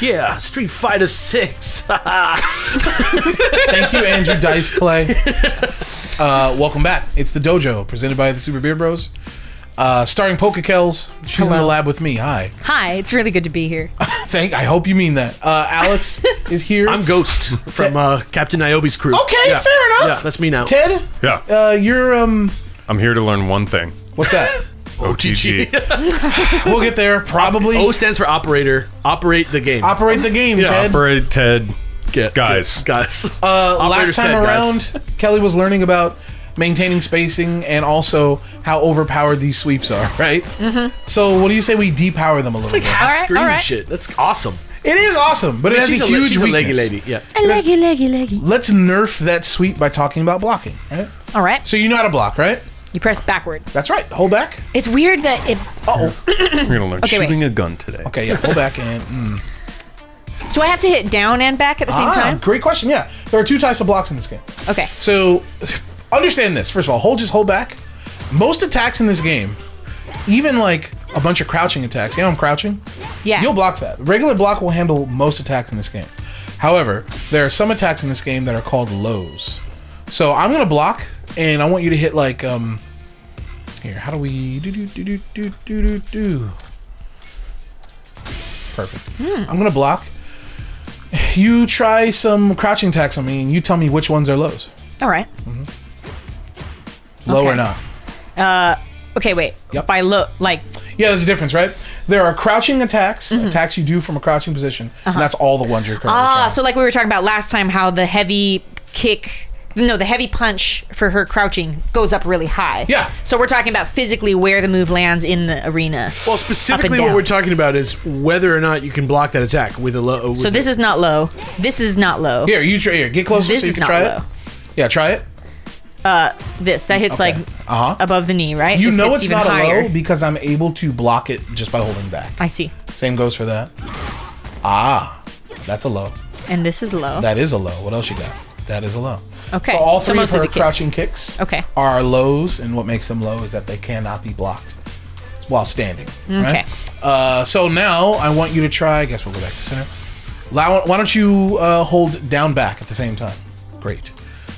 Yeah, Street Fighter 6. Thank you, Andrew Dice Clay. Welcome back. It's the Dojo, presented by the Super Beard Bros. Starring PokeKellz. She's in the lab with me. Hi. Hi, it's really good to be here. I hope you mean that. Alex is here. I'm Ghost from Captain Niobe's crew. Okay, fair enough. Yeah, that's me now. Ted? Yeah. You're, I'm here to learn one thing. What's that? OTG. We'll get there, probably. O stands for operator. Operate the game. Operate the game, Ted. Operate Ted. Guys. Last time around, Kellie was learning about maintaining spacing and also how overpowered these sweeps are, right? So what do you say we depower them a little It's like bit? half screen alright. shit. That's awesome. It is awesome, but it has a huge she's weakness. a leggy lady. Yeah. A leggy. Let's nerf that sweep by talking about blocking, right? All right. So you know how to block, right? You press backward. That's right. Hold back. It's weird that it... Uh-oh. We're gonna learn Okay, shooting a gun today. Okay, yeah, hold back and... So I have to hit down and back at the same time? Great question, yeah. There are 2 types of blocks in this game. Okay. So, understand this. First of all, just hold back. Most attacks in this game, even like a bunch of crouching attacks, you know I'm crouching? Yeah. You'll block that. Regular block will handle most attacks in this game. However, there are some attacks in this game that are called lows. So I'm gonna block, and I want you to hit like, here, how do we do? Perfect. I'm gonna block. You try some crouching attacks on me, and you tell me which ones are lows. All right. Low or Okay. not. Okay, wait. Yep. By low, like... Yeah, there's a difference, right? There are crouching attacks, attacks you do from a crouching position, and that's all the ones you're currently trying. So like we were talking about last time, how the heavy kick... No, the heavy punch for her crouching goes up really high. Yeah. So we're talking about physically where the move lands in the arena. Well, specifically Up and what down. we're talking about is whether or not you can block that attack with a low. So this is not low. This is not low. Here, you try. Here, get closer This so you is can not try low. it. Yeah, try it. That hits Okay. like above the knee, right? You This know hits it's even not higher. a low because I'm able to block it just by holding back. I see. Same goes for that. Ah, that's a low. And this is low. That is a low. What else you got? That is a low. Okay. So all So 3 of mostly her the kicks. crouching kicks Okay. are lows, and what makes them low is that they cannot be blocked while standing. Right? So now I want you to try. I guess we'll go back to center. Why don't you hold down back at the same time? Great.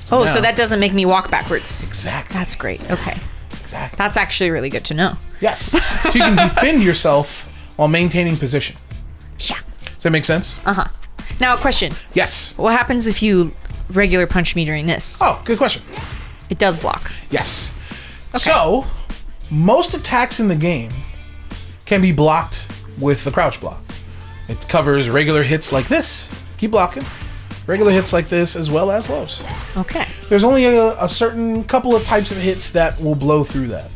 So now- that doesn't make me walk backwards. Exactly. That's great. Okay. Exactly. That's actually really good to know. Yes. So you can defend yourself while maintaining position. Yeah. Does that make sense? Now, a question. Yes. What happens if you regular punch me during this? Oh, good question. It does block. Yes. So, most attacks in the game can be blocked with the crouch block. It covers regular hits like this. Keep blocking. Regular hits like this as well as lows. Okay. There's only a certain couple of types of hits that will blow through that.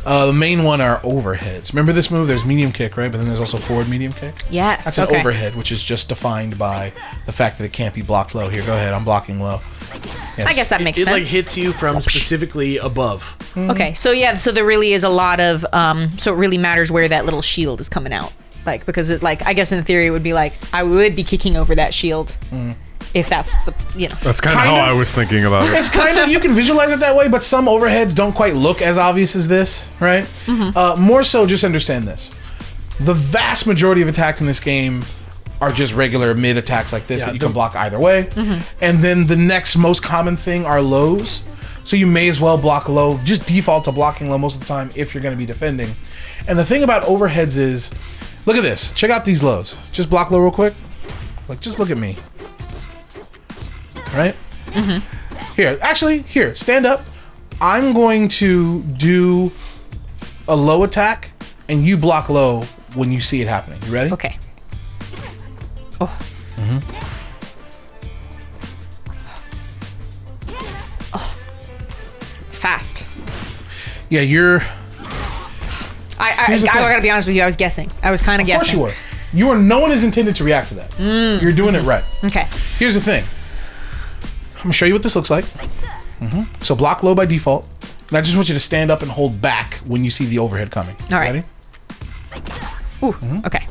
The main one are overheads. Remember this move? There's medium kick, right? But then there's also forward medium kick. Yes. That's an overhead, which is just defined by the fact that it can't be blocked low. Here, go ahead. I'm blocking low. Yes. I guess that makes It sense. like hits you from specifically above. Okay, so yeah, so there really is a lot of so it really matters where that little shield is coming out, like because it like I guess in theory it would be like I would be kicking over that shield if that's the That's kind of Kind how of. I was thinking about it. It's kind of, you can visualize it that way, but some overheads don't quite look as obvious as this, right? More so, just understand this. The vast majority of attacks in this game are just regular mid attacks like this that you can block either way. And then the next most common thing are lows. So you may as well block low. Just default to blocking low most of the time if you're going to be defending. And the thing about overheads is, look at this. Check out these lows. Just block low real quick. Like, just look at me. Right? Here, actually, here, stand up. I'm going to do a low attack, and you block low when you see it happening. You ready? Okay. Oh. Oh. It's fast. Yeah, you're... I the thing. gotta be honest with you. I was guessing. I was kind of Of course guessing. you were. You are. No one is intended to react to that. You're doing it right. Okay. Here's the thing. I'm going to show you what this looks like. So block low by default. And I just want you to stand up and hold back when you see the overhead coming. All right. Ready? Ooh. Okay.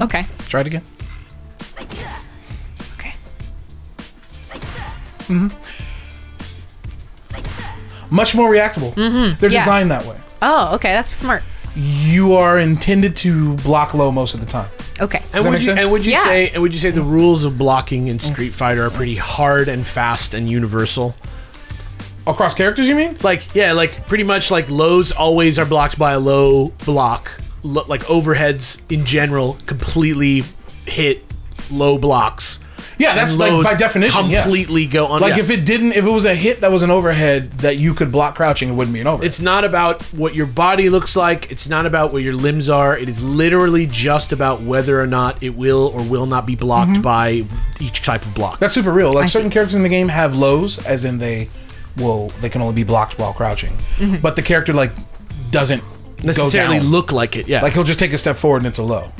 Okay. Try it again. Okay. Much more reactable. They're Yeah. designed that way. Oh, okay. That's smart. You are intended to block low most of the time. Okay. And that would make you sense? and would you say the rules of blocking in Street Fighter are pretty hard and fast and universal? Across characters, you mean? Like, yeah, like pretty much like lows always are blocked by a low block. Like overheads in general completely hit low blocks. Yeah, that's And like lows by definition. completely Yes. go on. Like yeah. if it was a hit that was an overhead that you could block crouching, it wouldn't be an overhead. It's not about what your body looks like. It's not about what your limbs are. It is literally just about whether or not it will or will not be blocked by each type of block. That's super real. Like I certain see. characters in the game have lows, as in they can only be blocked while crouching. But the character like doesn't necessarily go down. look like it. Yeah. Like he'll just take a step forward and it's a low.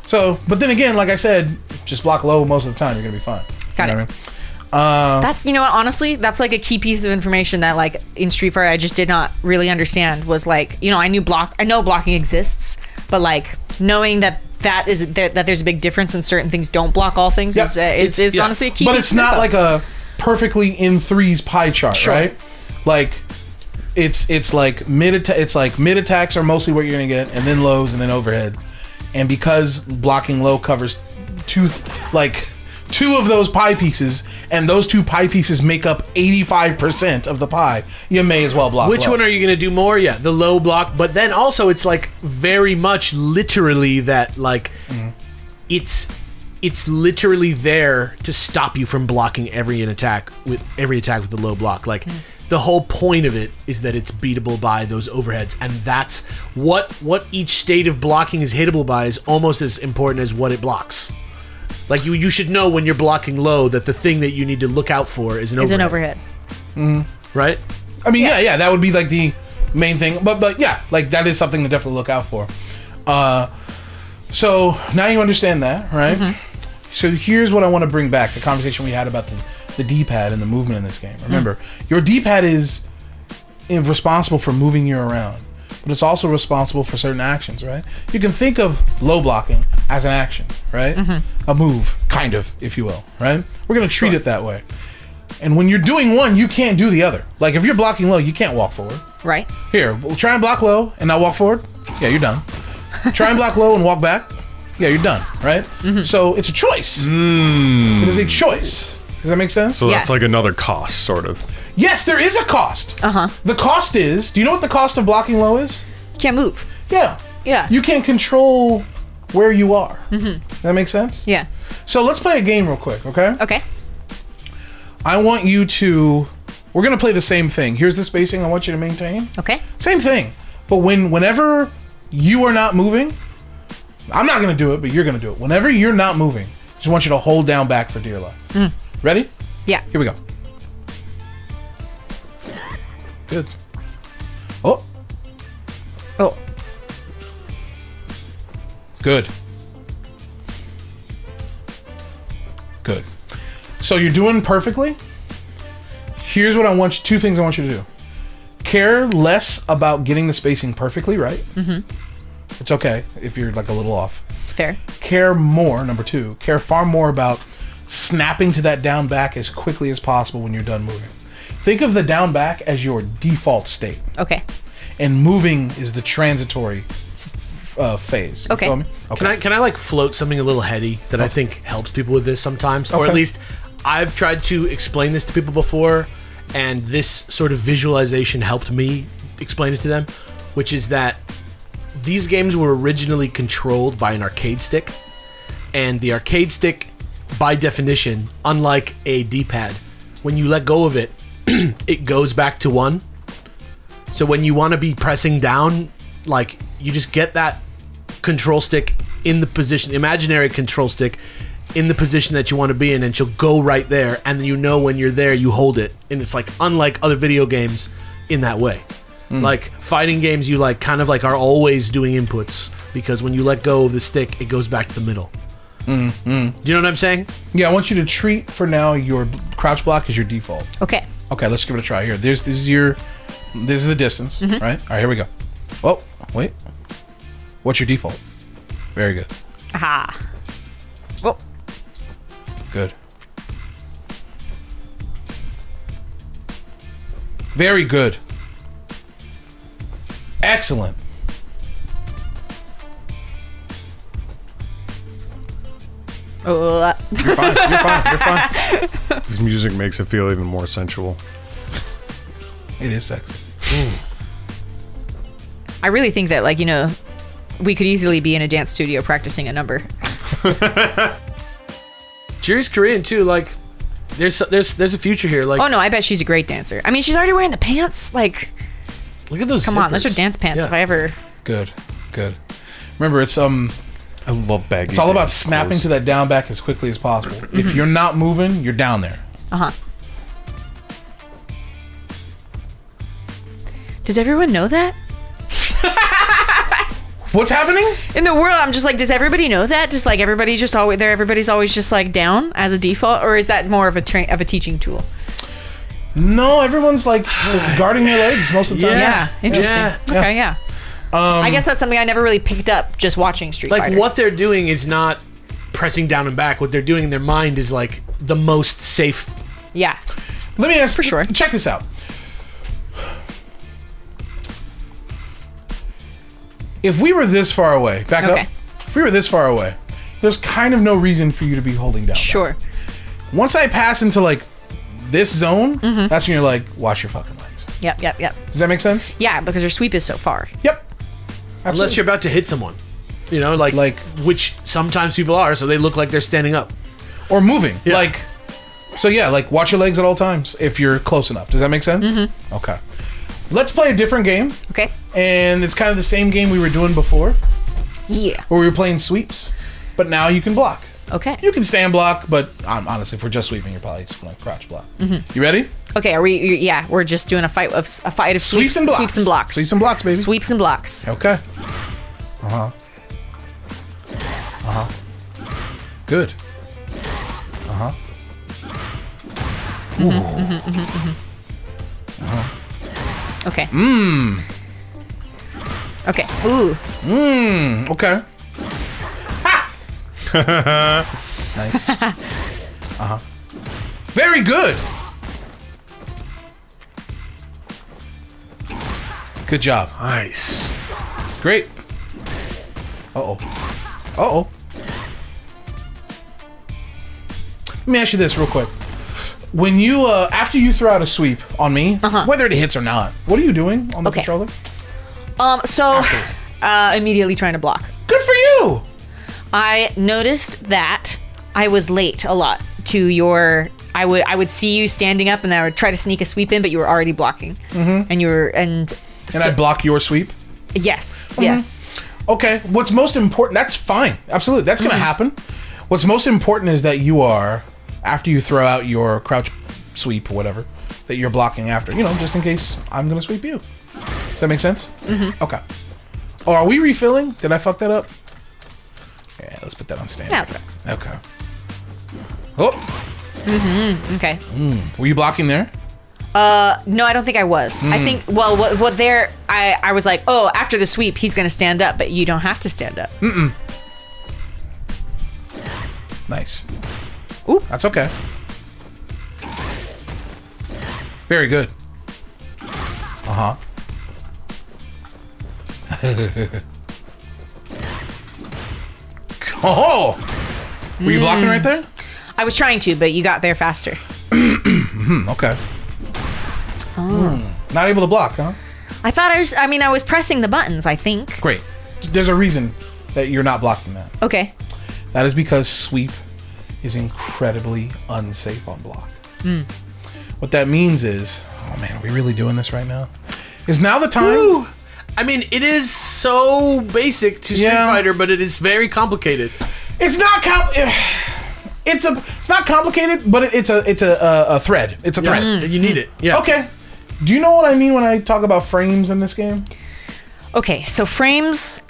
So, but then again, like I said, just block low most of the time. You're gonna be fine. Got You it. know what I mean? That's, you know what, honestly, that's like a key piece of information that like in Street Fighter I just did not really understand. Was like, you know, I know blocking exists, but like knowing that there's a big difference and certain things don't block all things Yep. is honestly a key But piece it's of not info. like a perfectly in threes pie chart, right? Like it's like mid attacks are mostly what you're gonna get, and then lows, and then overhead. And because blocking low covers two of those pie pieces, and those two pie pieces make up 85% of the pie, you may as well block Which low. one are you going to do more? Yeah, the low block. But then also it's like very much literally that like it's literally there to stop you from blocking every attack with the low block. Like the whole point of it is that it's beatable by those overheads, and that's what each state of blocking is hittable by is almost as important as what it blocks. Like you should know when you're blocking low that the thing that you need to look out for is an overhead. Right? I mean, yeah, that would be like the main thing. But yeah, like that is something to definitely look out for. So now you understand that, right? So here's what I want to bring back: the conversation we had about the D-pad and the movement in this game. Remember, your D-pad is responsible for moving you around, but it's also responsible for certain actions, right? You can think of low blocking as an action, right? A move, kind of, if you will, right? We're going to treat it that way. And when you're doing one, you can't do the other. Like if you're blocking low, you can't walk forward. Right. Here, we'll try and block low and not walk forward. Yeah, you're done. Try and block low and walk back. Yeah, you're done, right? So it's a choice. It is a choice. Does that make sense? So that's Yeah. like another cost, sort of. Yes, there is a cost. Uh-huh. The cost is, do you know what the cost of blocking low is? Can't move. Yeah. Yeah. You can't control where you are. That makes sense? Yeah. So let's play a game real quick, okay? Okay. I want you to, we're going to play the same thing. Here's the spacing I want you to maintain. Okay. Same thing. But whenever you are not moving, I'm not going to do it, but you're going to do it. Whenever you're not moving, I just want you to hold down back for dear life. Ready? Yeah. Here we go. Good. Oh, Oh. good. Good. So you're doing perfectly. Here's what I want you, two things I want you to do. Care less about getting the spacing perfectly right. It's okay if you're like a little off. It's fair. Care more, number two, care far more about snapping to that down back as quickly as possible when you're done moving. Think of the down back as your default state, Okay. and moving is the transitory phase. You Okay. feel me? Can I like float something a little heady that I think helps people with this sometimes, or at Okay. least I've tried to explain this to people before, and this sort of visualization helped me explain it to them, which is that these games were originally controlled by an arcade stick, and the arcade stick, by definition, unlike a D-pad, when you let go of it, it goes back to 1. So when you want to be pressing down, like, you just get that control stick in the position, the imaginary control stick in the position that you want to be in, and she'll go right there, and then you know when you're there, you hold it. And it's like unlike other video games in that way. Like fighting games, you like kind of like are always doing inputs, because when you let go of the stick, it goes back to the middle. Do you know what I'm saying? Yeah, I want you to treat for now your crouch block as your default. Okay. Okay, let's give it a try here. This is the distance, right? All right, here we go. Oh, wait. What's your default? Very good. Aha. Well, Good. Very good. Excellent. Oh, You're fine. You're fine. You're fine. This music makes it feel even more sensual. It is sexy. I really think that, like, you know, we could easily be in a dance studio practicing a number. Jiri's Korean too. Like, there's a future here. Like, Oh no, I bet she's a great dancer. I mean, she's already wearing the pants. Like, look at those. come on, those zippers. are dance pants. Yeah. If I ever. Good. Good. Remember, it's I love baggy. It's all about dance snapping clothes. to that down back as quickly as possible. If you're not moving, you're down there. Does everyone know that? What's happening? In the world, I'm just like, does everybody know that? Just like everybody's just always there. Everybody's always just like down as a default, or is that more of a teaching tool? No, everyone's like guarding their legs most of the time. Yeah, interesting. Yeah. Okay, yeah. I guess that's something I never really picked up just watching Street Like, Fighter. what they're doing is not pressing down and back. What they're doing in their mind is like the most safe. Yeah. Let me ask For sure. Check this out. If we were this far away, back Okay. up. If we were this far away, there's kind of no reason for you to be holding down. Sure. Once I pass into like this zone, that's when you're like, watch your fucking legs. Yep. Does that make sense? Yeah, because your sweep is so far. Yep. Unless Absolutely. you're about to hit someone, you know, like which sometimes people are, so they look like they're standing up. Or moving. Yeah. Like, so yeah, like watch your legs at all times if you're close enough. Does that make sense? Mm-hmm. Okay. Let's play a different game. Okay. And it's kind of the same game we were doing before, Yeah. where we were playing sweeps, but now you can block. Okay. You can stand block, but honestly, if we're just sweeping, you're probably just going to crouch block. You ready? Okay. Are we? Yeah. We're just doing a fight of Sweeps and blocks. Sweeps and blocks. Sweeps and blocks, baby. Sweeps and blocks. Okay. Good. Okay. Okay. Ooh. Okay. Nice. Very good. Good job. Nice. Great. Uh-oh. Uh-oh. Let me ask you this real quick. When you, after you throw out a sweep on me, whether it hits or not, what are you doing on the Okay. controller? So, immediately trying to block. Good for you! I noticed that I was late a lot to your. I would see you standing up, and I would try to sneak a sweep in, but you were already blocking, and you were and. And I block your sweep? Yes. Yes. Okay, what's most important, that's fine. Absolutely, that's gonna happen. What's most important is that you are, after you throw out your crouch sweep or whatever, that you're blocking after, you know, just in case I'm gonna sweep you. Does that make sense? Okay. Oh, are we refilling? Did I fuck that up? Yeah, let's put that on standard. Yeah. Okay. Oh, Okay. were you blocking there? No, I don't think I was. I think. Well, what there? I was like, oh, after the sweep, he's gonna stand up, but you don't have to stand up. Nice. Ooh. That's okay. Very good. Oh! Were you blocking right there? I was trying to, but you got there faster. Okay. Not able to block, huh? I thought I was. I mean, I was pressing the buttons. I think. Great. There's a reason that you're not blocking that. Okay. That is because sweep is incredibly unsafe on block. What that means is, oh man, are we really doing this right now? Is now the time? Woo! I mean, it is so basic to Street Yeah. Fighter, but it is very complicated. It's not it's not complicated, but it's a thread. It's a thread. You need it. Yeah. Okay. Do you know what I mean when I talk about frames in this game? Okay. So frames.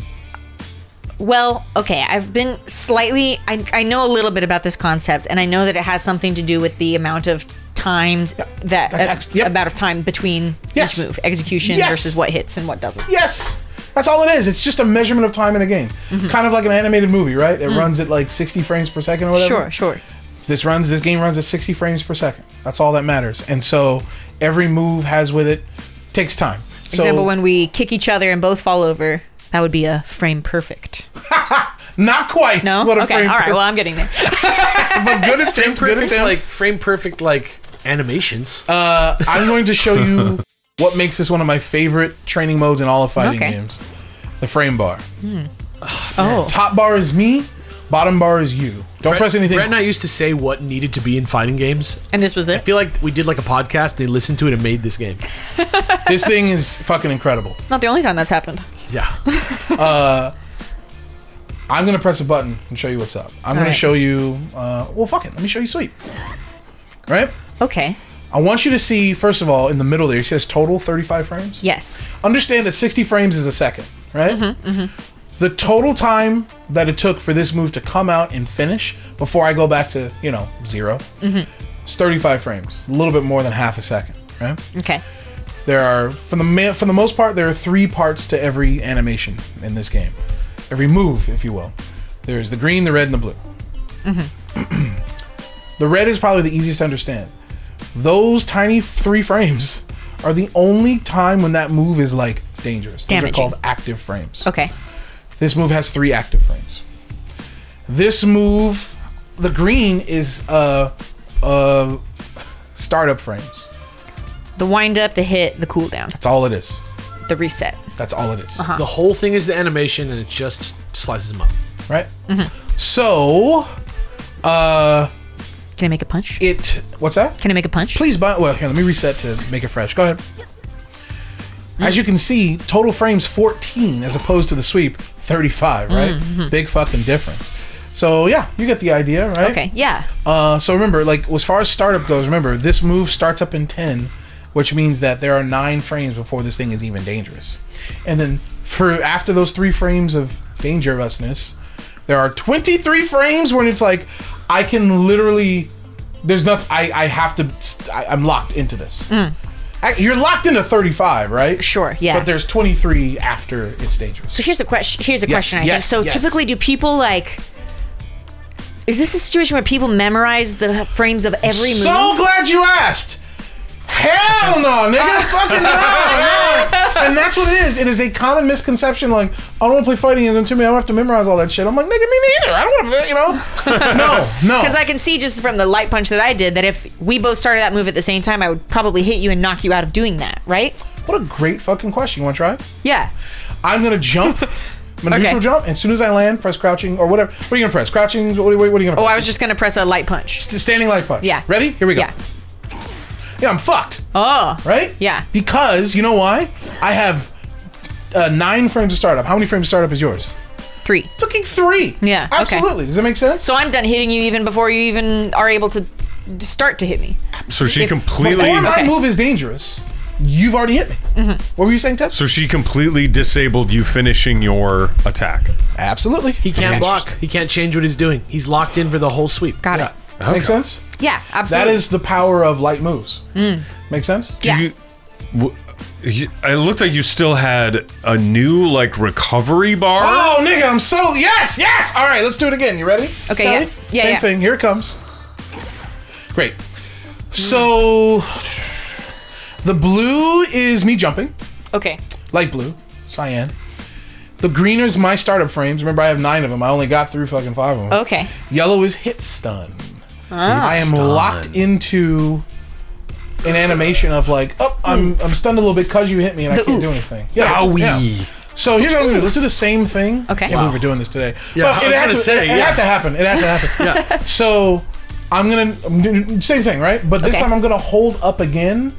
Well, okay. I've been slightly. I know a little bit about this concept, and I know that it has something to do with the amount of times amount of time between Yes. each move execution Yes. versus what hits and what doesn't. Yes. That's all it is. It's just a measurement of time in a game. Kind of like an animated movie, right? It runs at like 60 frames per second or whatever. Sure. This game runs at 60 frames per second. That's all that matters. And so every move has with it takes time. So, Example, when we kick each other and both fall over, that would be a frame perfect. Not quite. No. What a Okay. frame All right. perfect- Well, I'm getting there. but good attempt. Good attempt. Like frame perfect, like animations. I'm going to show you what makes this one of my favorite training modes in all of fighting Okay. games. The frame bar. Oh. Top bar is me. Bottom bar is you. Don't press anything. Brett and I used to say what needed to be in fighting games. And this was I it. feel like we did like a podcast. They listened to it and made this game. This thing is fucking incredible. Not the only time that's happened. Yeah. I'm gonna press a button and show you what's up. I'm gonna right. show you. Well, fuck it. Let me show you sweep. Right. Okay. I want you to see first of all in the middle there. It says total 35 frames. Yes. Understand that 60 frames is a second, right? The total time that it took for this move to come out and finish before I go back to 0 is 35 frames. A little bit more than half a second, right? Okay. There are for the most part there are 3 parts to every animation in this game, every move, if you will. There's the green, the red, and the blue. The red is probably the easiest to understand. Those tiny 3 frames are the only time when that move is like dangerous. Those Damaging. are called active frames. Okay. This move has 3 active frames. This move, the green is startup frames. The wind up, the hit, the cooldown, That's all it is. the reset. That's all it is. The whole thing is the animation, and it just slices them up. Right? So, Can I make a punch? what's that? Can I make a punch? Please, well, here, let me reset to make it fresh. Go ahead. As you can see, total frames 14 as opposed to the sweep 35, right? Big fucking difference. So yeah, you get the idea, right? Okay. Yeah. So remember, like as far as startup goes, remember this move starts up in 10, which means that there are 9 frames before this thing is even dangerous. And then after those 3 frames of dangerousness, there are 23 frames when it's like I can literally there's nothing I'm locked into this. You're locked into 35, right? Sure. Yeah. But there's 23 after it's dangerous. So here's the question. Here's a question. I think. yes, So yes. typically, do people like? Is this a situation where people memorize the frames of every move? So glad you asked. Hell no, nigga. Fucking no. And that's what it is. It is a common misconception. Like, I don't want to play fighting games to me. I don't have to memorize all that shit. I'm like, nigga, me neither. I don't want to, No. Because I can see just from the light punch that I did that if we both started that move at the same time, I would probably hit you and knock you out of doing that, right? What a great fucking question. You want to try? Yeah. I'm going to jump. I'm going to Okay. neutral jump. And as soon as I land, press crouching or whatever. What are you going to press? Crouching? What are you going to press? Oh, I was just gonna press a light punch. Standing light punch. Yeah. Ready? Here we go. Yeah. Yeah, I'm fucked. Oh. Right? Yeah. Because, you know why? I have 9 frames of startup. How many frames of startup is yours? 3. Fucking 3. Yeah, okay. Absolutely. Does that make sense? So I'm done hitting you even before you even are able to start to hit me. So she If- completely. Before my Okay. move is dangerous, you've already hit me. What were you saying, Ted? So she completely disabled you finishing your attack. Absolutely. He can't block. He can't change what he's doing. He's locked in for the whole sweep. Got Yeah. it. Okay. Make sense? Yeah, That absolutely. is the power of light moves. Make sense? Yeah. It looked like you still had a new like recovery bar. Oh, nigga, I'm so yes. All right, let's do it again. You ready? Okay, Kellie? yeah. Yeah, Same yeah. thing. Here it comes. Great. So the blue is me jumping. Okay. Light blue, cyan. The green is my startup frames. Remember, I have 9 of them. I only got through fucking 5 of them. Okay. Yellow is hit stun. I am locked into an animation of like, oh, I'm stunned a little bit because you hit me and I The can't do oof. anything. Yeah, Owie. yeah. So here's what I'm gonna do. Let's do the same thing. Okay. I can't believe we're doing this today. Yeah, But I was gonna say, it yeah. had to happen. It had to happen. Yeah. So I'm doing same thing, right? But this Okay. time I'm gonna hold up again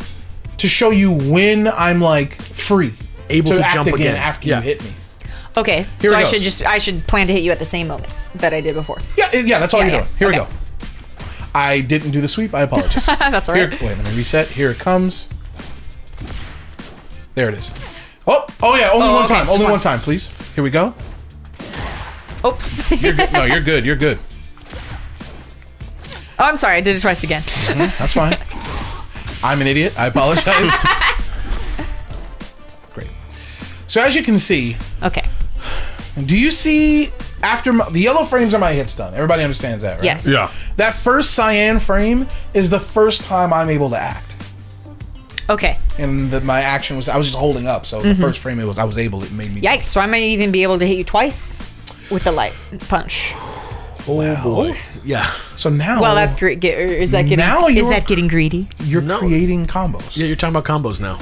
to show you when I'm like free, Able to act jump again. after Yeah. you hit me. Okay. Here so it I goes. should plan to hit you at the same moment that I did before. Yeah, that's all Yeah, you're yeah. doing. Here we Okay. go. I didn't do the sweep. I apologize. That's all Here, right. wait, let me reset. Here it comes. There it is. Oh yeah, only Oh, one okay, time. just Only one once. time, please. Here we go. Oops. You're good. No, you're good. You're good. Oh, I'm sorry. I did it twice again. That's fine. I'm an idiot. I apologize. Great. So as you can see, Okay. do you see after the yellow frames are my hit stun? Everybody understands that, right? Yes. Yeah. That first cyan frame is the first time I'm able to act. Okay. And my action was I was just holding up. So the first frame it was I was able. It made me. Yikes. So I might even be able to hit you twice. with the light punch. Oh boy. Yeah. So now, Well, that's great. Is that getting Now is you're- that getting greedy? you're No. creating combos. Yeah, you're talking about combos now.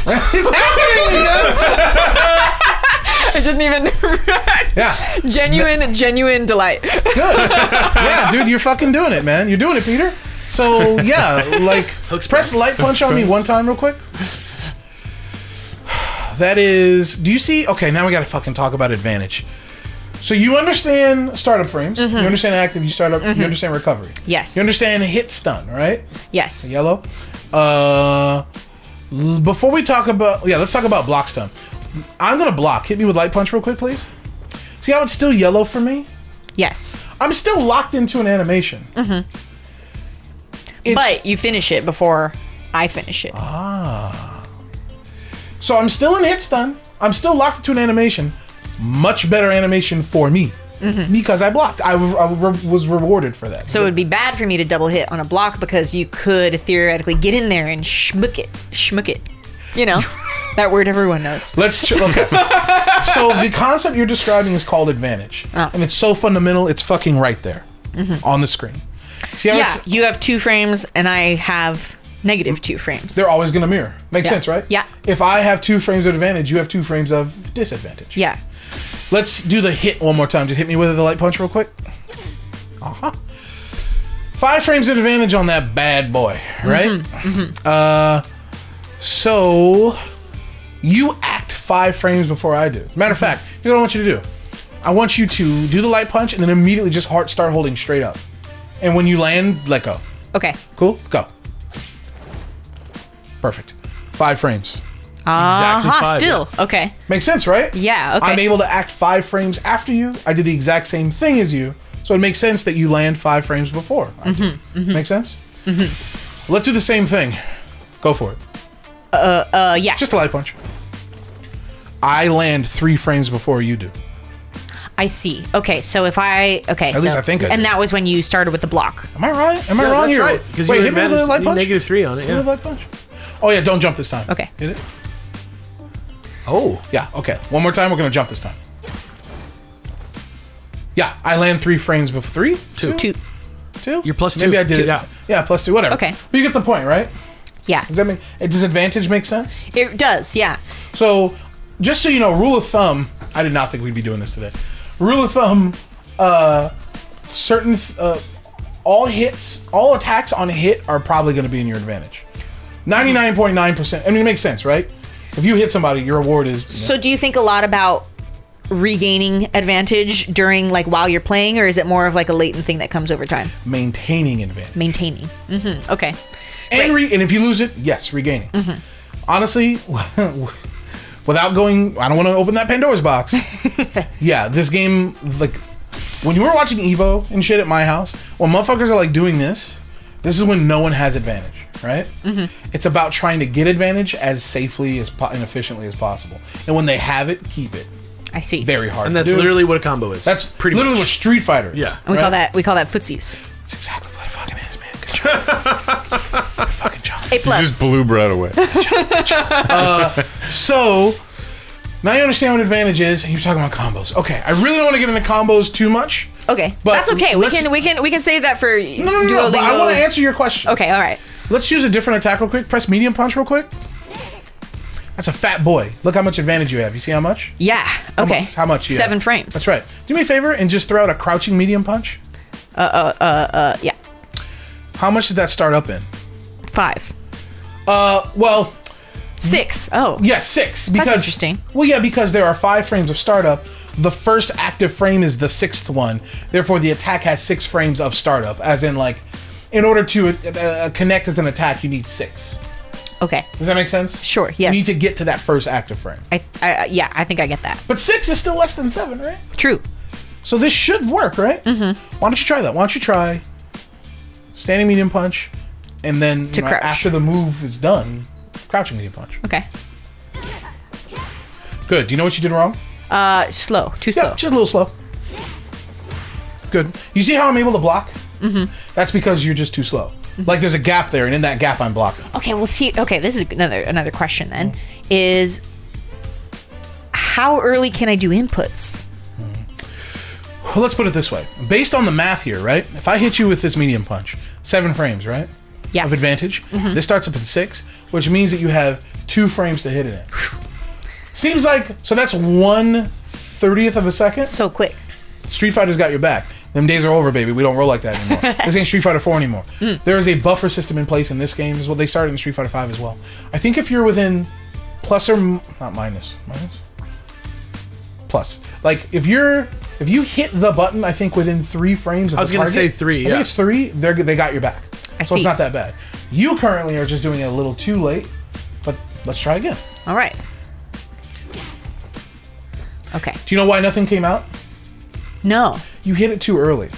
It's happening. I didn't even. Yeah. Genuine delight. Good. Yeah, dude, you're fucking doing it, man. You're doing it, Peter. So yeah, like press light punch on me one time real quick. That is. Do you see? Okay, now we got to fucking talk about advantage. So you understand startup frames. You understand active. You start up. You understand recovery. Yes. You understand hit stun, right? Yes. Yellow. Before we talk about let's talk about block stun. I'm gonna block. Hit me with light punch real quick, please. See how it's still yellow for me? Yes. I'm still locked into an animation. But you finish it before I finish it. So I'm still in hit stun. I'm still locked into an animation. Much better animation for me because I blocked. I was rewarded for that. So it would be bad for me to double hit on a block because you could theoretically get in there and schmuck it. You know, that word everyone knows. Okay. So the concept you're describing is called advantage, and it's so fundamental. It's fucking right there on the screen. See how it's, you have 2 frames and I have -2 frames. they're always going to mirror. Makes sense, right? Yeah. If I have 2 frames of advantage, you have 2 frames of disadvantage. Yeah. Let's do the hit one more time. Just hit me with the light punch real quick. 5 frames of advantage on that bad boy, right? So you act 5 frames before I do. Matter of fact, here's what I want you to do. I want you to do the light punch and then immediately just start holding straight up. And when you land, let go. Okay. Cool? Go. Perfect. 5 frames. Exactly 5. Still. Okay. Makes sense, right? Yeah, okay. I'm able to act 5 frames after you. I did the exact same thing as you. So it makes sense that you land 5 frames before. Make sense? Let's do the same thing. Go for it. Yeah. Just a light punch. I land 3 frames before you do. I see. Okay, so if I... Okay, At least I think I And did. that was when you started with the block. Am I right? Am I Yeah, wrong that's here? right, 'cause Wait, you hit me with the light punch. -3 on it. Hit me Yeah. with the light punch. Oh yeah, don't jump this time. Okay. Hit it. Oh. Yeah, okay. One more time, we're gonna jump this time. Yeah, I land 3 frames before 3? 2. 2? You're plus 2. Maybe I did 2, it. yeah. Yeah, plus 2, whatever. Okay. But you get the point, right? Yeah. Does that make does advantage make sense? It does, yeah. So, just so you know, rule of thumb, I did not think we'd be doing this today. Rule of thumb, all attacks on hit are probably going to be in your advantage. 99.9%. I mean, it makes sense, right? If you hit somebody, your reward is... So do you think a lot about regaining advantage during, like, while you're playing, or is it more of, like, a latent thing that comes over time? maintaining advantage. Maintaining. Okay. And if you lose it, yes, regaining. Honestly, without going... I don't want to open that Pandora's box. Yeah, this game, like... When you were watching Evo and shit at my house, when motherfuckers are, like, doing this is when no one has advantage, right? It's about trying to get advantage as safely and efficiently as possible. And when they have it, keep it. I see. Very hard And to that's do. literally what a combo is. That's pretty literally much what Street Fighter is. Yeah. And we call that footsies. That's exactly what it fucking is, man. Good job. Good fucking job. A plus. Just blew Brad away. So, now you understand what advantage is, and you're talking about combos. Okay, I really don't want to get into combos too much. Okay, But that's okay. We let's- can save that for No, but I want to answer your question. Okay, all right. Let's choose a different attack real quick. Press medium punch real quick. That's a fat boy. Look how much advantage you have. You see how much? Yeah. Okay. How much you 7 have? frames. That's right. Do me a favor and just throw out a crouching medium punch. Yeah. How much did that start up in? 5. Well, 6. Oh. yeah, 6. Because, interesting. Well, yeah, because there are 5 frames of startup. The first active frame is the 6th one. Therefore, the attack has 6 frames of startup. As in, like, in order to connect as an attack, you need 6. Okay. Does that make sense? Sure, yes. You need to get to that first active frame. Yeah, I think I get that. But 6 is still less than 7, right? True. So this should work, right? Mm-hmm. Why don't you try that? Why don't you try standing medium punch, and then To crouch. after the move is done, crouching medium punch. Okay. Good. Do you know what you did wrong? Slow. Too slow. Yeah, just a little slow. Good. You see how I'm able to block? Mm-hmm. That's because you're just too slow. Like there's a gap there, and in that gap I'm blocking. Okay, well, see, okay, this is another question then, is how early can I do inputs? let's put it this way. Based on the math here, right? If I hit you with this medium punch, 7 frames, right? Yeah. Of advantage. This starts up at 6, which means that you have 2 frames to hit it in. Seems like, so that's 1/30th of a second. So quick. Street Fighter's got your back. Them days are over, baby. We don't roll like that anymore. This ain't Street Fighter 4 anymore. There is a buffer system in place in this game, is what they started in Street Fighter 5 as well. I think if you're within plus or not minus plus, like if you hit the button, I think within 3 frames of I was the going to target, say 3. I think it's 3. They got your back, so see. it's not that bad. You currently are just doing it a little too late, but let's try again. All right. Okay. Do you know why nothing came out? No. You hit it too early.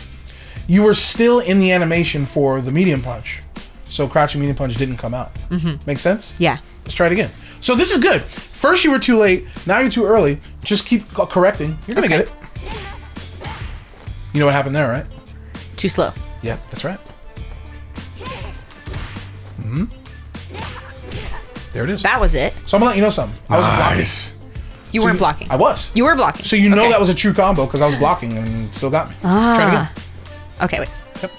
You were still in the animation for the medium punch, so crouching medium punch didn't come out. Make sense? Yeah. Let's try it again. So this is good. First you were too late. Now you're too early. Just keep correcting. You're gonna get it. You know what happened there, right? Too slow. Yeah, that's right. There it is. That was it. So I'm gonna let you know something. I wasn't blocking. Nice. You weren't blocking. I was. You were blocking. So you know Okay. that was a true combo because I was blocking and it still got me. Try it again. Okay, wait. Yep.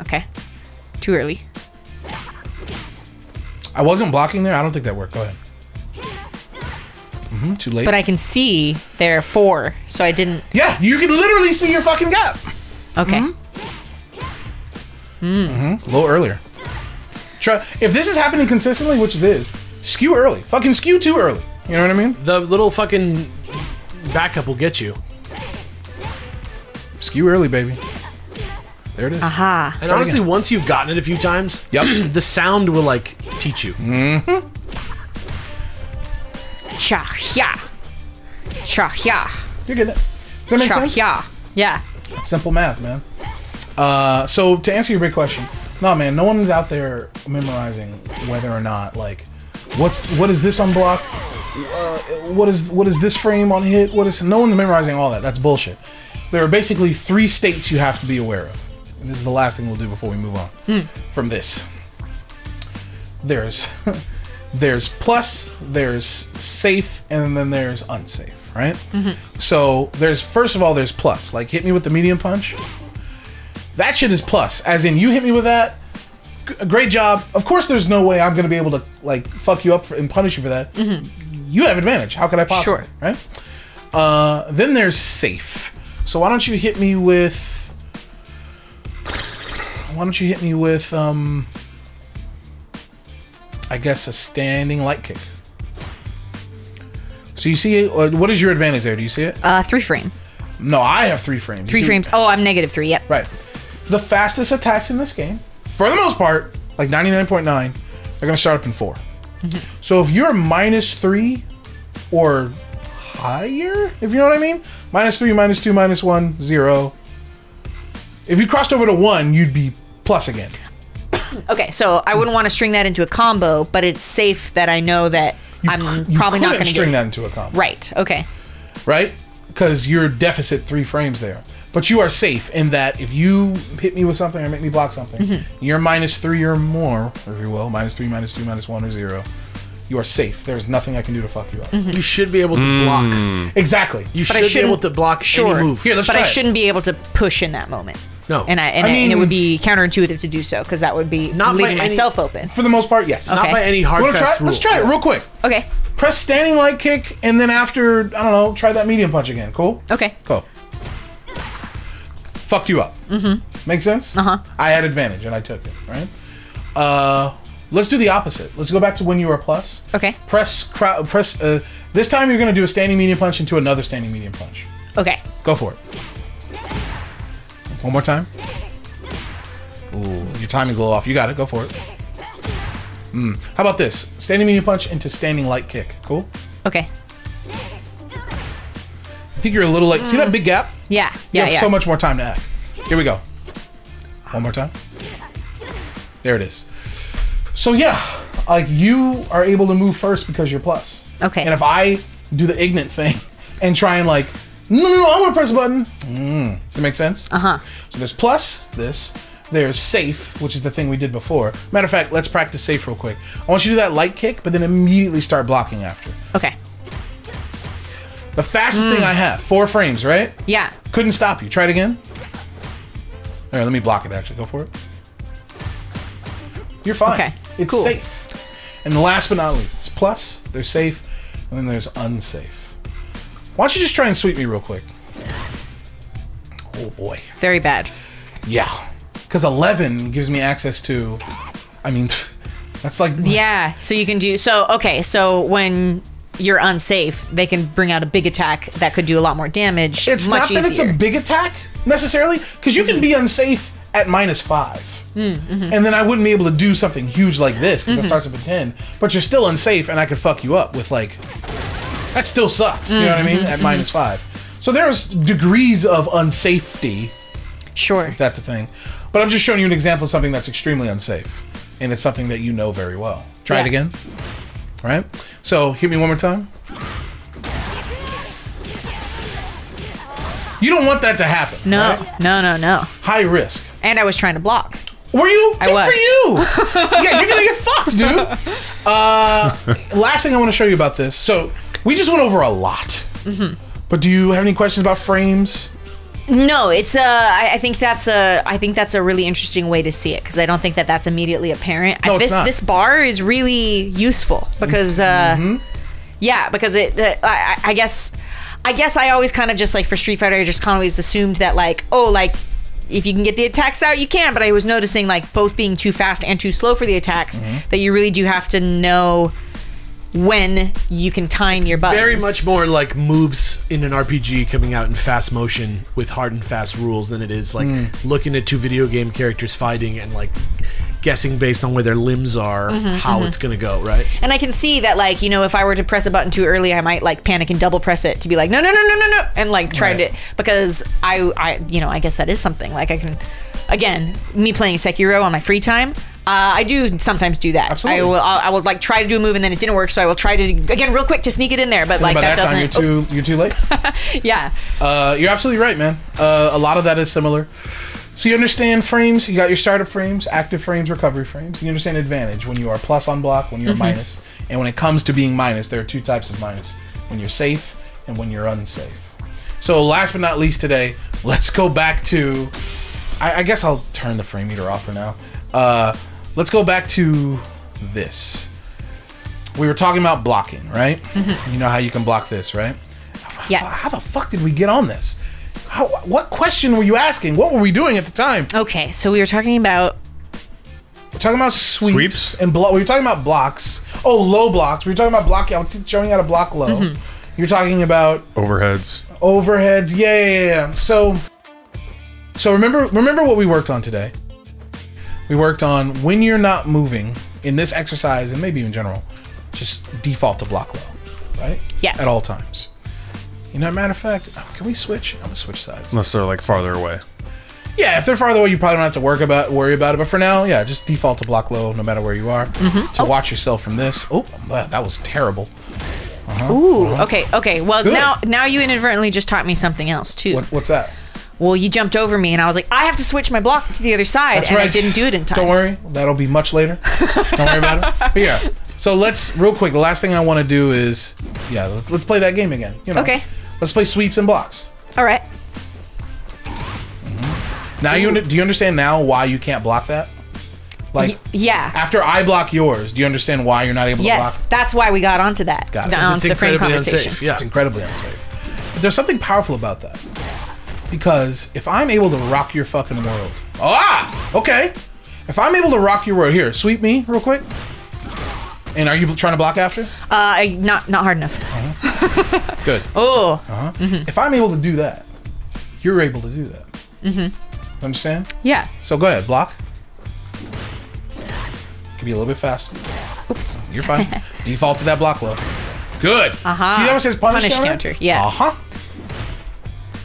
Okay. Too early. I wasn't blocking there. I don't think that worked. Go ahead. Too late. But I can see there are 4, so I didn't. Yeah, you can literally see your fucking gap. Okay. A little earlier. Try if this is happening consistently, which it is, skew early. Fucking skew too early. You know what I mean? The little fucking backup will get you. Skew early, baby. There it is. Aha. And honestly, once you've gotten it a few times, Yep. the sound will like teach you. Cha-hya. Cha-hya. You're getting it. Does that make sense? Cha-hya. Yeah. It's simple math, man. So to answer your big question, no, man, no one's out there memorizing whether or not like what is this on block? What is this frame on hit? No one's memorizing all that. That's bullshit. There are basically 3 states you have to be aware of. And this is the last thing we'll do before we move on from this. There's plus, there's safe, and then there's unsafe, right? So first of all, there's plus. Like hit me with the medium punch. That shit is plus. As in, you hit me with that. Great job. Of course, there's no way I'm going to be able to like fuck you up and punish you for that. You have advantage. How could I possibly? Sure. Right. Then there's safe. So why don't you hit me with? I guess a standing light kick. So you see, what is your advantage there? Do you see it? 3 frame. No, I have 3 frames. 3 frames. Oh, I'm -3. Yep. Right. The fastest attacks in this game, for the most part, like 99.9, they're going to start up in 4. So if you're -3 or higher, if you know what I mean, -3, -2, -1, 0. If you crossed over to 1, you'd be plus again. Okay, so I wouldn't want to string that into a combo, but it's safe that I know that I'm probably not going to string get that into a combo. Right. Okay. Right? Because you're deficit 3 frames there. But you are safe in that if you hit me with something or make me block something, you're -3 or more, or if you will, -3, -2, -1, or 0. You are safe. There's nothing I can do to fuck you up. You should be able to block. Exactly. You But I should be shouldn't- able to block any move. Here, let's But try I it. shouldn't be able to push in that moment. No. And I mean- it would be counterintuitive to do so because that would be Not by leaving any- myself open. For the most part, yes. Not Okay. by any You hard wanna fast try it? rule. Let's try it real quick. Okay. Press standing light kick, and then after, I don't know, try that medium punch again. Cool? Okay. Go. Fucked you up. Make sense? I had advantage, and I took it, right? Let's do the opposite. Let's go back to when you were plus. Okay. Press. This time you're going to do a standing medium punch into another standing medium punch. Okay. Go for it. One more time. Ooh, your timing's a little off. You got it. Go for it. How about this? Standing medium punch into standing light kick. Cool? Okay. I think you're a little like... See that big gap? Yeah. You Yeah. have Yeah. so much more time to act. Here we go. One more time. There it is. So yeah, like you are able to move first because you're plus. Okay. And if I do the ignorant thing and try and like, no, I want to press a button. Does that make sense? So there's plus this. There's safe, which is the thing we did before. Matter of fact, let's practice safe real quick. I want you to do that light kick, but then immediately start blocking after. Okay. The fastest thing I have. 4 frames, right? Yeah. Couldn't stop you. Try it again. All right, let me block it, actually. Go for it. You're fine. Okay, It's cool. safe. And last but not least, plus, there's safe, and then there's unsafe. Why don't you just try and sweep me real quick? Oh, boy. Very bad. Yeah. Because 11 gives me access to... I mean, that's like... Yeah. So you can do... So, okay. So when you're unsafe, they can bring out a big attack that could do a lot more damage. It's much not that it's easier. a big attack, necessarily, because you can be unsafe at -5. And then I wouldn't be able to do something huge like this, because it starts up at 10. But you're still unsafe, and I could fuck you up with, like... That still sucks, you know what I mean? At -5. So there's degrees of unsafety, Sure. if that's a thing. But I'm just showing you an example of something that's extremely unsafe. And it's something that you know very well. Try it Yeah. again. All right? So, hit me one more time. You don't want that to happen. No. right? No. High risk. And I was trying to block. Were you? I Good was. for you. Yeah, you're gonna get fucked, dude. Last thing I want to show you about this. So we just went over a lot. But do you have any questions about frames? No, it's I think that's a really interesting way to see it because I don't think that that's immediately apparent. No, it's not. This bar is really useful because yeah, because I guess I always kind of just like for Street Fighter I just kind of always assumed that like if you can get the attacks out, you can. But I was noticing like both being too fast and too slow for the attacks that you really do have to know when you can time your buttons. Very much more like moves in an RPG coming out in fast motion with hard and fast rules than it is like looking at 2 video game characters fighting and like guessing based on where their limbs are how it's gonna go, right? And I can see that, like, you know, if I were to press a button too early, I might like panic and double press it to be like, no, and like try to, because I, you know, I guess that is something like I can, again, me playing Sekiro on my free time. I do sometimes do that. Absolutely. I will like try to do a move and then it didn't work, so I will try to again real quick to sneak it in there. But like By that time doesn't. you're too late. Yeah. You're absolutely right, man. A lot of that is similar. So you understand frames. You got your startup frames, active frames, recovery frames. You understand advantage when you are plus on block, when you're minus, and when it comes to being minus, there are 2 types of minus: when you're safe and when you're unsafe. So last but not least today, let's go back to. I guess I'll turn the frame meter off for now. Let's go back to this. We were talking about blocking, right? You know how you can block this, right? Yeah. How the fuck did we get on this? What question were you asking? What were we doing at the time? Okay, so we were talking about. We're talking about sweeps. And we were talking about blocks. Oh, low blocks. We were talking about blocking. I was showing you how to block low. You're talking about Overheads. overheads. Yeah. So remember what we worked on today. We worked on when you're not moving in this exercise and maybe in general, just default to block low, right? Yeah. At all times. You know, matter of fact, can we switch? I'm gonna switch sides. Unless they're like farther away. Yeah, if they're farther away, you probably don't have to worry about it. But for now, yeah, just default to block low no matter where you are. To watch yourself from this. Oh, that was terrible. Ooh. Okay. Well, Good. now you inadvertently just taught me something else too. What's that? Well, you jumped over me, and I was like, I have to switch my block to the other side, That's and right. I didn't do it in time. Don't worry, that'll be much later. Don't worry about it. But yeah. So let's real quick. The last thing I want to do is, let's play that game again. You know, Okay. Let's play sweeps and blocks. All right. Now do you understand now why you can't block that? Like, Yeah. after I block yours, do you understand why you're not able to Yes, block? that's why we got onto that. Got it. Onto the frame incredibly conversation. unsafe. Yeah. It's incredibly unsafe. But there's something powerful about that. Because if I'm able to rock your fucking world. Okay. If I'm able to rock your world, here, sweep me real quick. And are you trying to block after? Not hard enough. Good. Oh. If I'm able to do that, you're able to do that. Understand? Yeah. So go ahead, block. Can be a little bit faster. Oops. You're fine. Default to that block low. Good. See that one says punish counter. Yeah.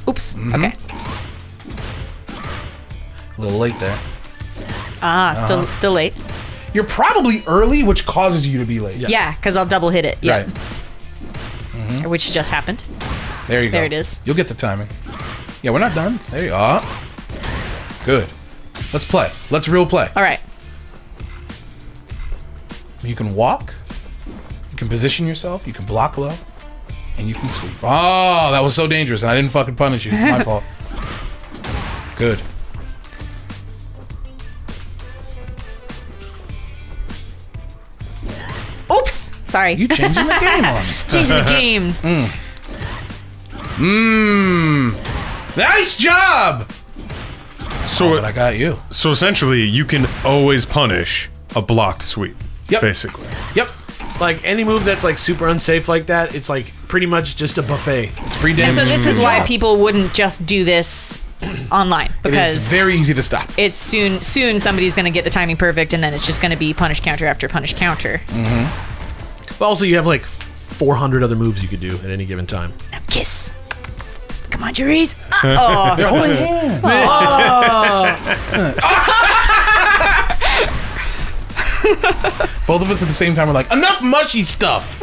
Oops. Okay. A little late there. Still late. You're probably early, which causes you to be late. Yeah, because I'll double hit it. Yeah. Right. Which just happened. There you go. There it is. You'll get the timing. Yeah, we're not done. There you are. Good. Let's play. Let's real play. All right. You can walk. You can position yourself. You can block low. and you can sweep. Oh, that was so dangerous, and I didn't fucking punish you. It's my fault. Good. Oops. Sorry. You changing the game on me. Changing the game. Nice job. So But I got you. So essentially, you can always punish a blocked sweep. Yep. Basically. Yep. Like any move that's like super unsafe like that, it's like pretty much just a buffet. It's free damage. And so this is Good why job. people wouldn't just do this online, It is because very easy to stop. it's soon somebody's going to get the timing perfect, and then it's just going to be punish counter after punish counter. But also, you have like 400 other moves you could do at any given time. Now kiss. Come on, Juries. Oh, Both of us at the same time are like, enough mushy stuff.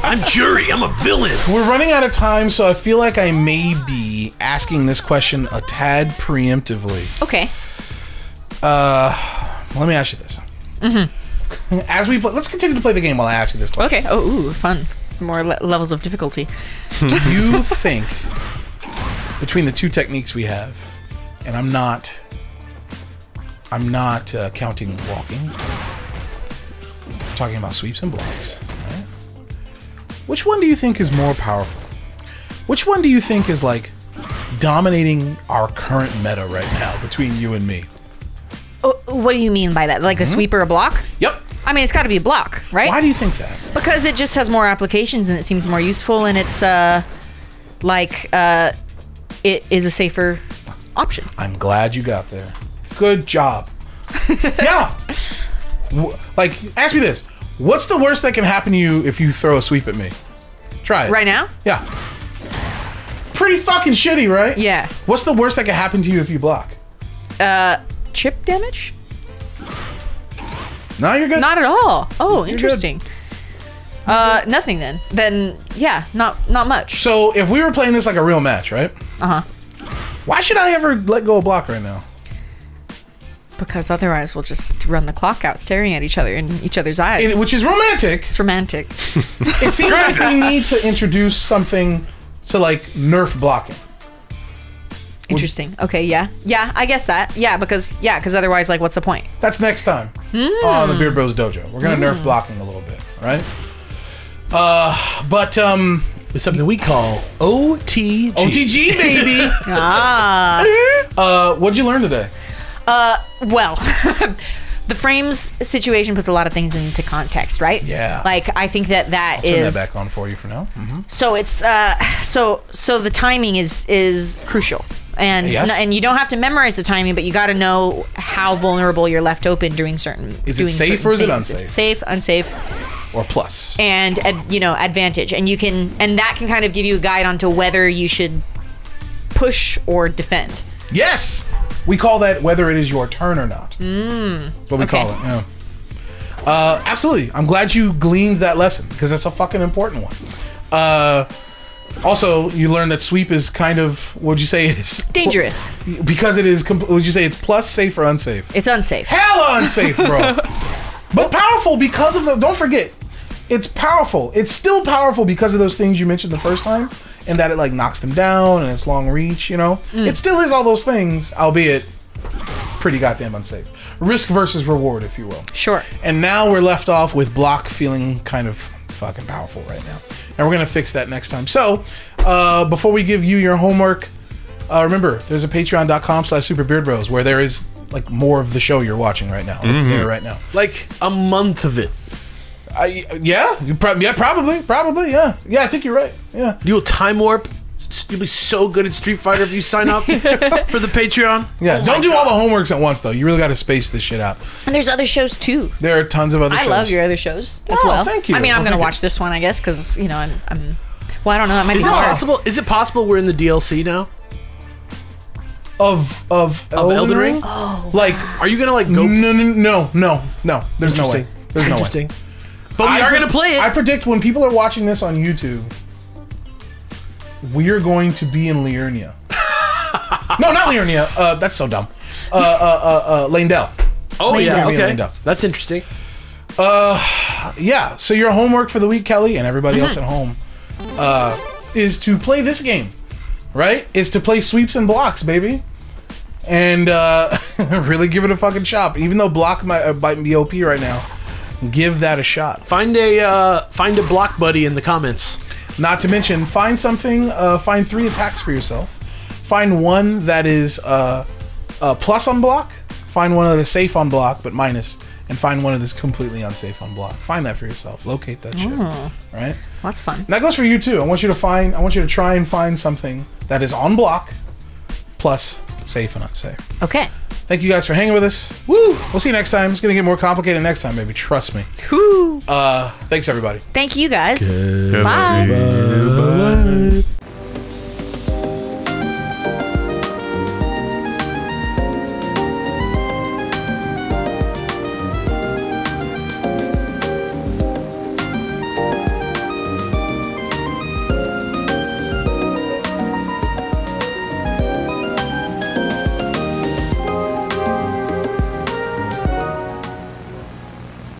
I'm Jury. I'm a villain. We're running out of time, so I feel like I may be asking this question a tad preemptively. okay. Let me ask you this. As we play, let's continue to play the game while I ask you this question. Okay. Oh, ooh, fun. More levels of difficulty. Do you think, between the two techniques we have, and I'm not counting walking, I'm talking about sweeps and blocks, right? Which one do you think is more powerful? Which one do you think is like dominating our current meta right now between you and me? Oh, what do you mean by that? Like a sweep or a block? Yep. I mean, it's got to be a block, right? Why do you think that? Because it just has more applications and it seems more useful, and it's it is a safer option. I'm glad you got there. Good job. Yeah. Like, ask me this. What's the worst that can happen to you if you throw a sweep at me? Try it. Right now? Yeah. Pretty fucking shitty, right? Yeah. What's the worst that can happen to you if you block? Chip damage? No, you're good. Not at all. Oh, You're interesting. Nothing then. Then yeah, not much. So if we were playing this like a real match, right? Uh-huh. Why should I ever let go of block right now? Because otherwise we'll just run the clock out staring at each other in each other's eyes. Which is romantic. It's romantic. It seems like we need to introduce something to like nerf blocking. Interesting. Okay, yeah. Yeah, I guess that. Yeah, because otherwise, like, what's the point? That's next time on the Beard Bros Dojo. We're gonna nerf blocking a little bit, right? But With something we call OTG. OTG, baby. What'd you learn today? Well, the frames situation puts a lot of things into context, right? Yeah. Like, I think that Turn that back on for you for now. So it's so the timing is crucial. And Yes. and you don't have to memorize the timing, but you got to know how vulnerable you're left open during certain. Is it doing safe certain or is it things. unsafe? It's safe, unsafe, Or plus. and advantage, and you can, and that can kind of give you a guide onto whether you should push or defend. Yes! We call that whether it is your turn or not. What we call it, yeah. Absolutely. I'm glad you gleaned that lesson, because that's a fucking important one. Also, you learned that sweep is kind of, what'd you say it is? Dangerous. Because it is, would you say it's plus, safe, or unsafe? It's unsafe. Hella unsafe, bro. But powerful because of the, don't forget, it's powerful. It's still powerful because of those things you mentioned the first time, and that it like knocks them down and it's long reach, you know? It still is all those things, albeit pretty goddamn unsafe. Risk versus reward, if you will. Sure. And now we're left off with block feeling kind of fucking powerful right now. And we're going to fix that next time. So, before we give you your homework, remember, there's a patreon.com/superbeardbros where there is like more of the show you're watching right now. It's there right now. Like a month of it. Yeah, probably, yeah. Yeah, I think you're right. Yeah. You'll time warp. You'll be so good at Street Fighter if you sign up for the Patreon. Yeah, Oh don't my do God. all the homeworks at once, though. You really got to space this shit out. And there's other shows too. There are tons of other shows. I love your other shows as Oh, well. thank you. I mean, I'm Oh, gonna thank you. watch this one, I guess, because I'm. Well, I don't know. That might Is be it hard. possible? Is it possible we're in the DLC now Of Elden Ring? Oh. Like, Are you gonna like go? no. There's no way. Interesting. There's no way. Interesting. But we are gonna play it. I predict when people are watching this on YouTube, we're going to be in Liurnia. No, not Liurnia. That's so dumb. Landell. Oh yeah. Maybe Okay. Linda. That's interesting. Yeah. So your homework for the week, Kelly, and everybody else at home. is to play this game, right? Is to play sweeps and blocks, baby. And really give it a fucking shot. Even though block might be OP right now, give that a shot. Find a block buddy in the comments. Not to mention, find something. Find 3 attacks for yourself. Find one that is plus on block. Find one that is safe on block but minus, and find one that is completely unsafe on block. Find that for yourself. Locate that shit. Right. That's fun. And that goes for you too. I want you to try and find something that is on block plus safe and unsafe. Okay. Thank you guys for hanging with us. Woo! We'll see you next time. It's gonna get more complicated next time, baby. Trust me. Woo! Thanks everybody. Thank you guys. Bye. Bye. Bye.